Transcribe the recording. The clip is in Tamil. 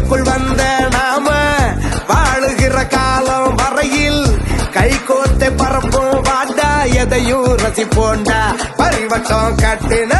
கடலுக்குள் வந்த நாம வாழுகிற காலம் வரையில் கை கோத்தை பரப்பும் வாண்டா எதையும் ரசிப்போண்டா பரிவட்டம் கட்டின